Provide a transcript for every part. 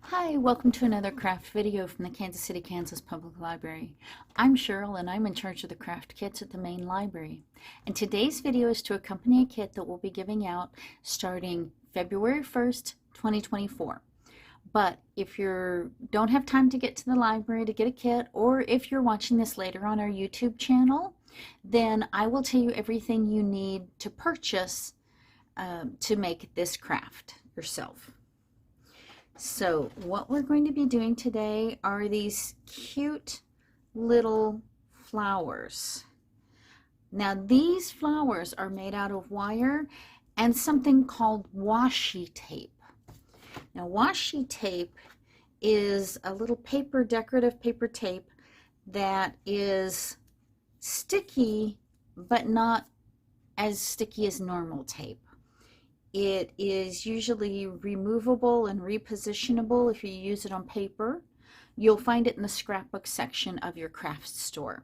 Hi, welcome to another craft video from the Kansas City, Kansas Public Library. I'm Cheryl and I'm in charge of the craft kits at the main library. And today's video is to accompany a kit that we'll be giving out starting February 1st, 2024. But if you don't have time to get to the library to get a kit, or if you're watching this later on our YouTube channel, then I will tell you everything you need to purchase to make this craft yourself. So what we're going to be doing today are these cute little flowers. Now these flowers are made out of wire and something called washi tape. Now washi tape is a little paper, decorative paper tape that is sticky but not as sticky as normal tape. It is usually removable and repositionable if you use it on paper. You'll find it in the scrapbook section of your craft store.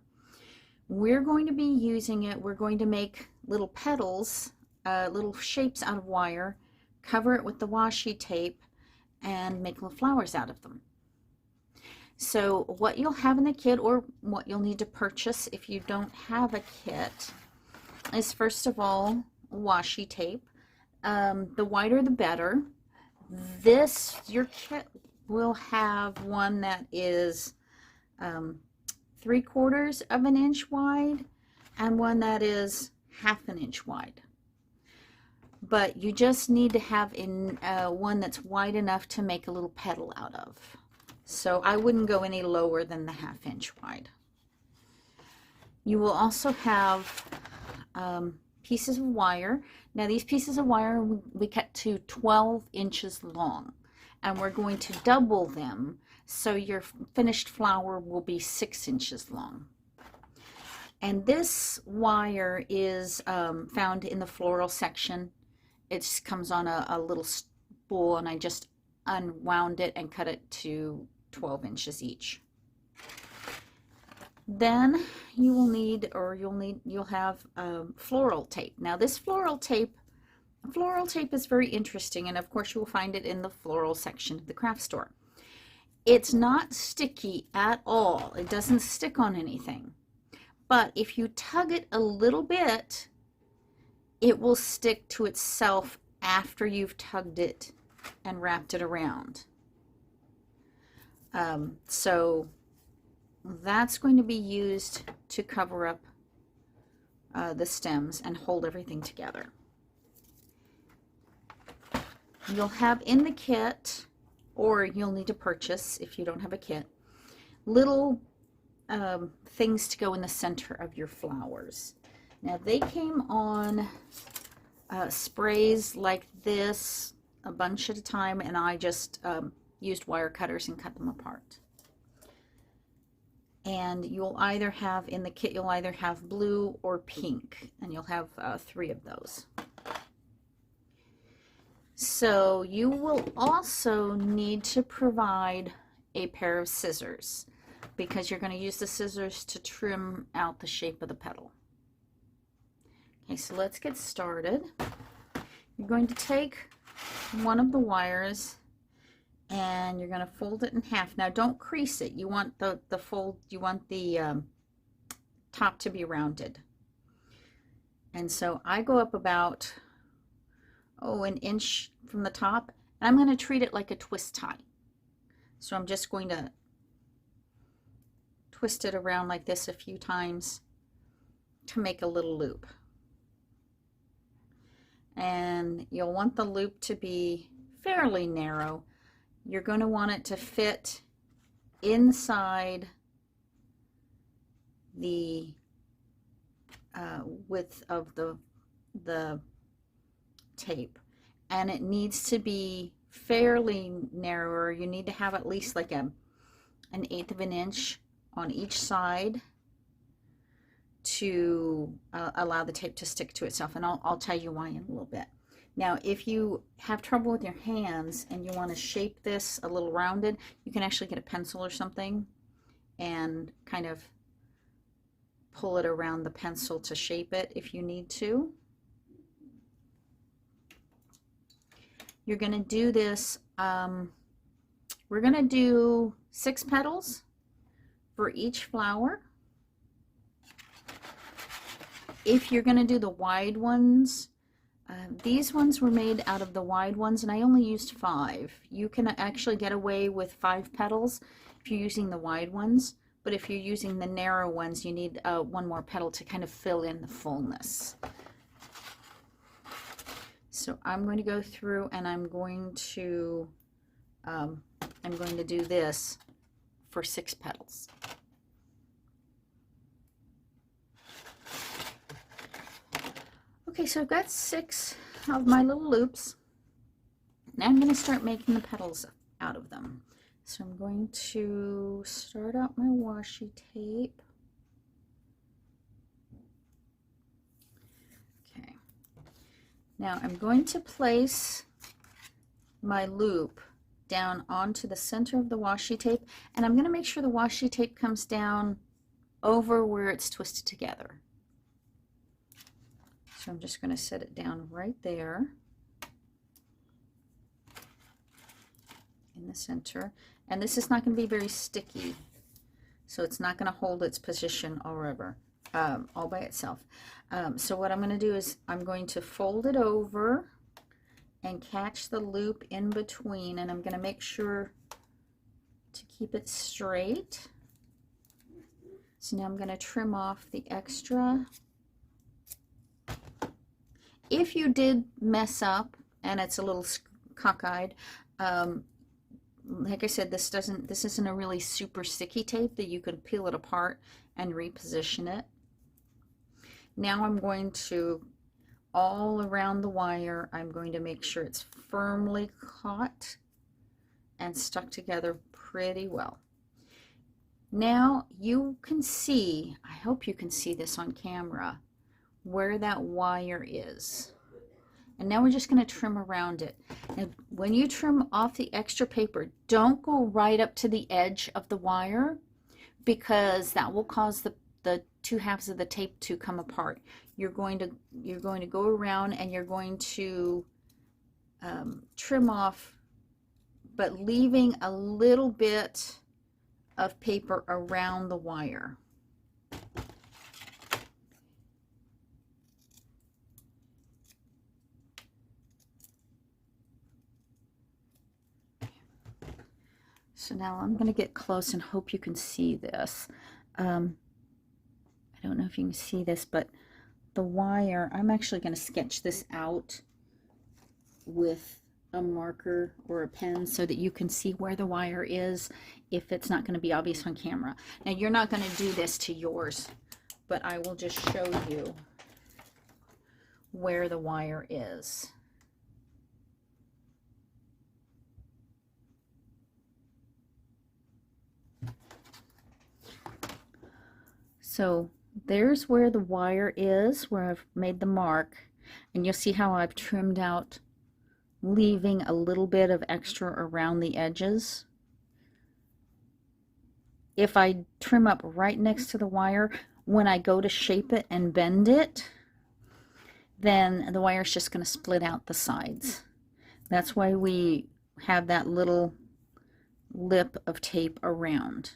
We're going to be using it. We're going to make little petals, little shapes out of wire, cover it with the washi tape, and make little flowers out of them. So what you'll have in the kit, or what you'll need to purchase if you don't have a kit, is first of all washi tape. The whiter the better. Your kit will have one that is 3/4 of an inch wide and one that is 1/2 inch wide. But you just need to have one that's wide enough to make a little petal out of. So I wouldn't go any lower than the 1/2 inch wide. You will also have pieces of wire. Now these pieces of wire we cut to 12 inches long, and we're going to double them so your finished flower will be 6 inches long. And this wire is found in the floral section. It just comes on a little spool, and I just unwound it and cut it to 12 inches each. Then you'll have floral tape. Now this floral tape is very interesting, and of course you will find it in the floral section of the craft store. It's not sticky at all. It doesn't stick on anything. But if you tug it a little bit, it will stick to itself after you've tugged it and wrapped it around. So that's going to be used to cover up the stems and hold everything together. You'll have in the kit, or you'll need to purchase if you don't have a kit, little things to go in the center of your flowers. Now they came on sprays like this, a bunch at a time, and I just used wire cutters and cut them apart. And you'll either have in the kit, you'll either have blue or pink, and you'll have 3 of those. So you will also need to provide a pair of scissors, because you're going to use the scissors to trim out the shape of the petal. Okay, so let's get started. You're going to take one of the wires and you're going to fold it in half. Now don't crease it. You want the top to be rounded. And so I go up about an inch from the top, and I'm going to treat it like a twist tie. So I'm just going to twist it around like this a few times to make a little loop. And you'll want the loop to be fairly narrow. You're going to want it to fit inside the width of the tape, and it needs to be fairly narrower. You need to have at least like an 1/8 of an inch on each side to allow the tape to stick to itself, and I'll tell you why in a little bit. Now if you have trouble with your hands and you want to shape this a little rounded, you can actually get a pencil or something and kind of pull it around the pencil to shape it if you need to. You're going to do this We're going to do 6 petals for each flower. If you're going to do the wide ones, these ones were made out of the wide ones, and I only used 5. You can actually get away with 5 petals if you're using the wide ones, but if you're using the narrow ones, you need 1 more petal to kind of fill in the fullness. So I'm going to go through and I'm going to do this for 6 petals. Okay, so I've got 6 of my little loops. Now I'm going to start making the petals out of them. So I'm going to start out my washi tape. Okay. Now I'm going to place my loop down onto the center of the washi tape, and I'm going to make sure the washi tape comes down over where it's twisted together. So I'm just going to set it down right there in the center. And this is not going to be very sticky, so it's not going to hold its position all by itself. So what I'm going to do is I'm going to fold it over and catch the loop in between, and I'm going to make sure to keep it straight. So now I'm going to trim off the extra. If you did mess up and it's a little cockeyed, like I said, this isn't a really super sticky tape that you can peel it apart and reposition it. Now I'm going to, all around the wire, I'm going to make sure it's firmly caught and stuck together pretty well. Now you can see, I hope you can see this on camera, where that wire is. And now we're just going to trim around it. And when you trim off the extra paper, don't go right up to the edge of the wire, because that will cause the 2 halves of the tape to come apart. You're going to go around and you're going to trim off, but leaving a little bit of paper around the wire. So now I'm going to get close and hope you can see this. I don't know if you can see this, but the wire, I'm actually going to sketch this out with a marker or a pen so that you can see where the wire is if it's not going to be obvious on camera. Now you're not going to do this to yours, but I will just show you where the wire is. So there's where the wire is, where I've made the mark, and you'll see how I've trimmed out, leaving a little bit of extra around the edges. If I trim up right next to the wire, when I go to shape it and bend it, then the wire's just going to split out the sides. That's why we have that little lip of tape around.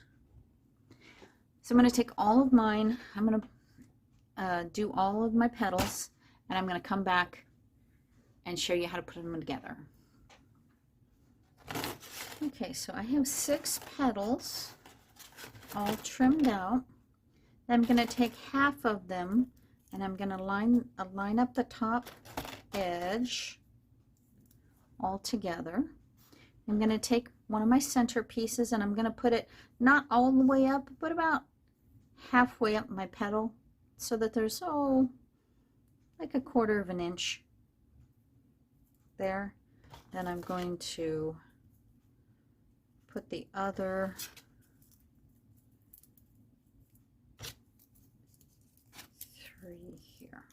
So I'm going to take all of mine, I'm going to do all of my petals, and I'm going to come back and show you how to put them together. Okay, so I have 6 petals all trimmed out. Then I'm going to take half of them and I'm going to line up the top edge all together. I'm going to take one of my center pieces and I'm going to put it not all the way up, but about halfway up my petal, so that there's like a 1/4 of an inch there. Then I'm going to put the other three here.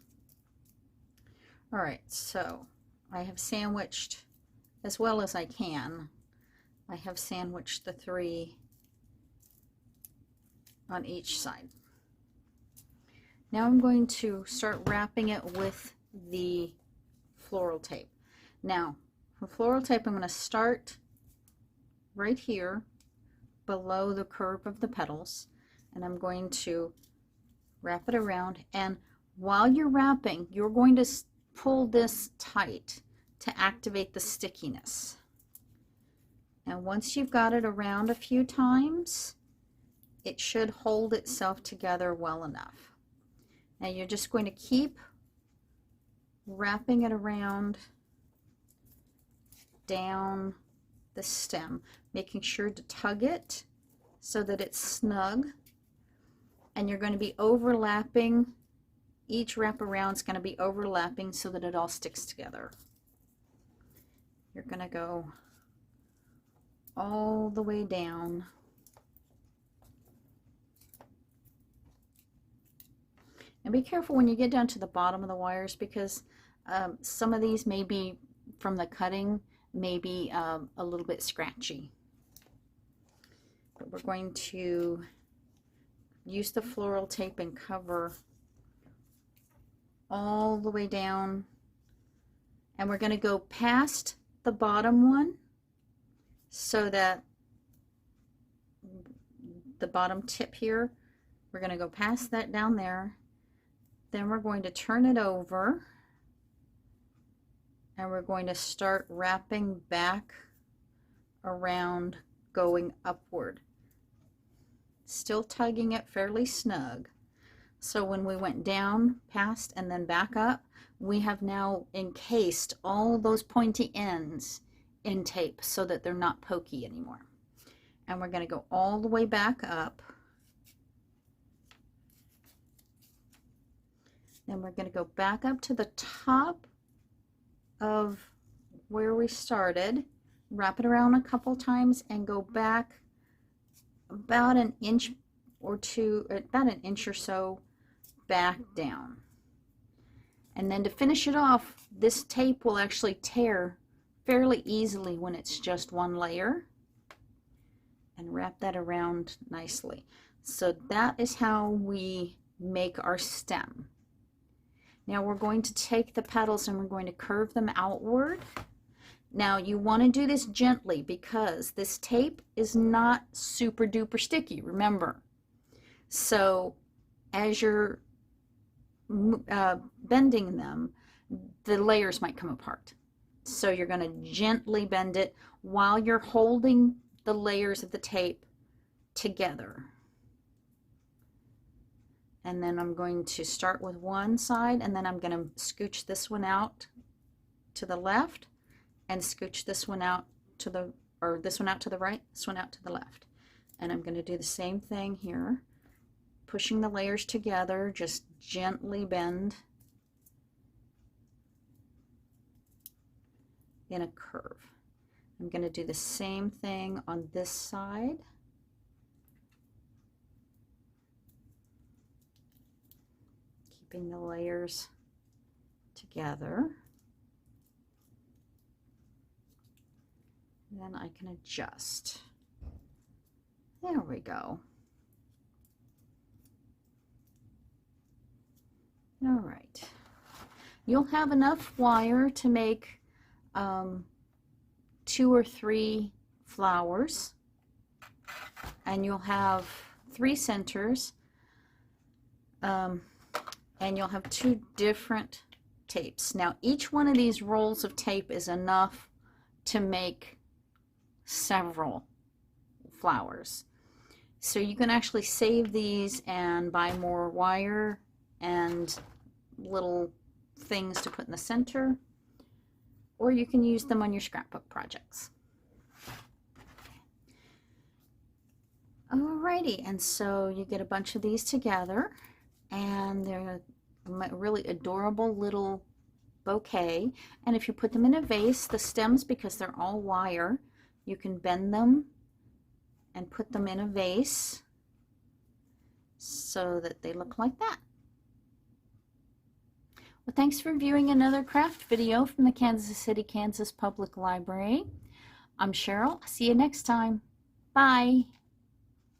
All right, so I have sandwiched as well as I can. I have sandwiched the 3 on each side. Now I'm going to start wrapping it with the floral tape. Now, for floral tape, I'm going to start right here below the curve of the petals, and I'm going to wrap it around. And while you're wrapping, you're going to pull this tight to activate the stickiness. And once you've got it around a few times, it should hold itself together well enough. Now you're just going to keep wrapping it around down the stem, making sure to tug it so that it's snug. And you're going to be overlapping, each wraparound is going to be overlapping so that it all sticks together. You're going to go all the way down. And be careful when you get down to the bottom of the wires, because some of these may be, from the cutting, may be a little bit scratchy. But we're going to use the floral tape and cover all the way down. And we're going to go past the bottom one so that the bottom tip here, we're going to go past that down there. Then we're going to turn it over and we're going to start wrapping back around, going upward, still tugging it fairly snug. So when we went down, past, and then back up, we have now encased all those pointy ends in tape so that they're not pokey anymore. And we're going to go all the way back up. Then we're going to go back up to the top of where we started, wrap it around a couple times, and go back about an inch or two, about an inch or so back down. And then to finish it off, this tape will actually tear fairly easily when it's just one layer, and wrap that around nicely. So that is how we make our stem. Now we're going to take the petals and we're going to curve them outward. Now you want to do this gently because this tape is not super duper sticky, remember. So as you're bending them, the layers might come apart. So you're going to gently bend it while you're holding the layers of the tape together. And then I'm going to start with one side, and then I'm going to scooch this one out to the left and scooch this one out to the, or this one out to the right, this one out to the left. And I'm going to do the same thing here, pushing the layers together, just gently bend in a curve. I'm going to do the same thing on this side. Keeping the layers together. Then I can adjust. There we go. All right. You'll have enough wire to make 2 or 3 flowers, and you'll have 3 centers. And you'll have 2 different tapes. Now each one of these rolls of tape is enough to make several flowers. So you can actually save these and buy more wire and little things to put in the center, or you can use them on your scrapbook projects. Alrighty, and so you get a bunch of these together, and they're a really adorable little bouquet. And if you put them in a vase, the stems, because they're all wire, you can bend them and put them in a vase so that they look like that. Well, thanks for viewing another craft video from the Kansas City, Kansas Public Library. I'm Cheryl. See you next time. Bye.